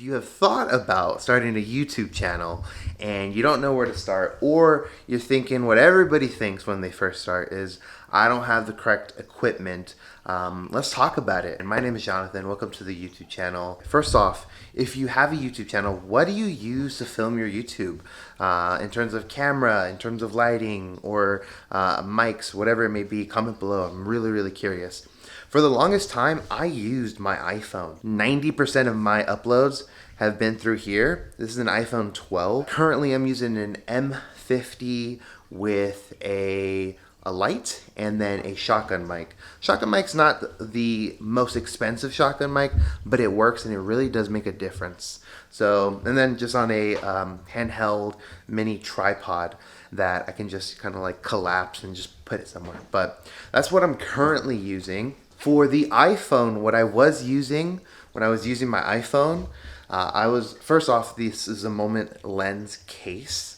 If you have thought about starting a YouTube channel and you don't know where to start, or you're thinking what everybody thinks when they first start is, I don't have the correct equipment, let's talk about it. And my name is Jonathan. Welcome to the YouTube channel. First off, if you have a YouTube channel, what do you use to film your YouTube? In terms of camera, in terms of lighting, or mics, whatever it may be, comment below. I'm really curious. For the longest time, I used my iPhone. 90% of my uploads have been through here. This is an iPhone 12. Currently, I'm using an M50 with a light and then a shotgun mic. Shotgun mic's not the most expensive shotgun mic, but it works and it really does make a difference. So, and then just on a handheld mini tripod that I can just kind of like collapse and just put it somewhere. But that's what I'm currently using. For the iPhone, what I was using when I was using my iPhone, first off, this is a Moment lens case.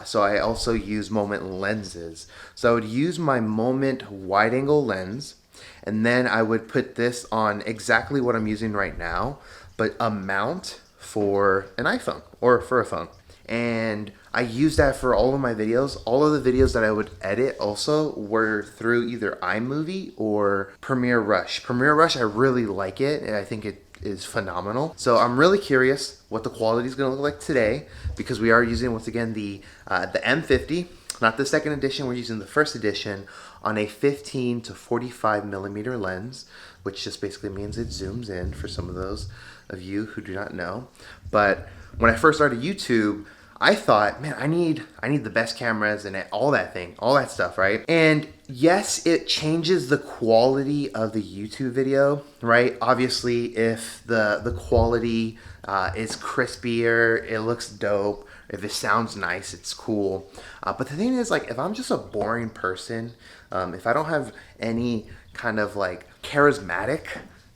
So I also use Moment lenses. So I would use my Moment wide angle lens, and then I would put this on exactly what I'm using right now, but a mount for an iPhone or for a phone. And I use that for all of my videos. All of the videos that I would edit also were through either iMovie or Premiere Rush. Premiere Rush, I really like it, and I think it is phenomenal. So I'm really curious what the quality is going to look like today, because we are using, once again, the M50, not the second edition. We're using the first edition on a 15 to 45 millimeter lens, which just basically means it zooms in for some of those of you who do not know. But when I first started YouTube, I thought, man, I need the best cameras and all that stuff, right? And yes, it changes the quality of the YouTube video, right? Obviously, if the quality is crispier, it looks dope. If it sounds nice, it's cool. But the thing is, like, if I'm just a boring person, if I don't have any kind of like charismatic,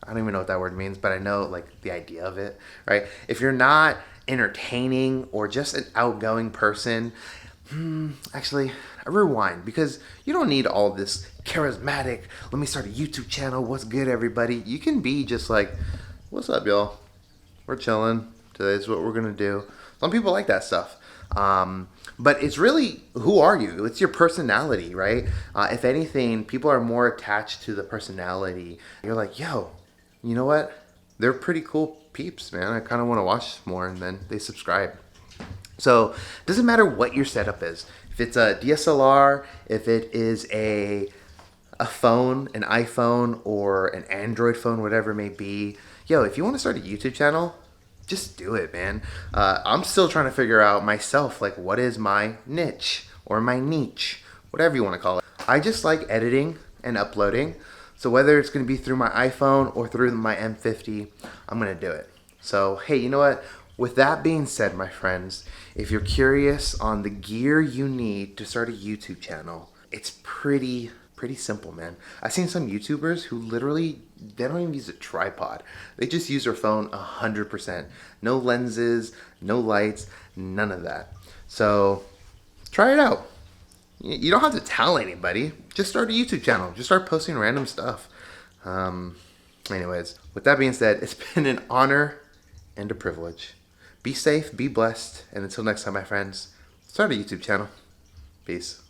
I don't even know what that word means, but I know like the idea of it, right? If you're not entertaining or just an outgoing person, actually, I rewind, because you don't need all this charismatic, let me start a YouTube channel, what's good everybody. You can be just like, what's up y'all? We're chilling. Today's what we're gonna do. Some people like that stuff. But it's really, who are you? It's your personality, right? If anything, people are more attached to the personality. You're like, yo, you know what? They're pretty cool peeps, man. I kind of want to watch more, and then they subscribe. So it doesn't matter what your setup is. If it's a DSLR, if it is a phone, an iPhone, or an Android phone, whatever it may be, yo, if you want to start a YouTube channel, just do it, man. I'm still trying to figure out myself, like, what is my niche or my niche, whatever you want to call it. I just like editing and uploading. So whether it's going to be through my iPhone or through my M50, I'm going to do it. So, hey, you know what? With that being said, my friends, if you're curious on the gear you need to start a YouTube channel, it's pretty simple, man. I've seen some YouTubers who literally, they don't even use a tripod. They just use their phone 100%. No lenses, no lights, none of that. So try it out. You don't have to tell anybody. Just start a YouTube channel. Just start posting random stuff. Anyways, with that being said, it's been an honor and a privilege. Be safe, be blessed, and until next time, my friends, start a YouTube channel. Peace.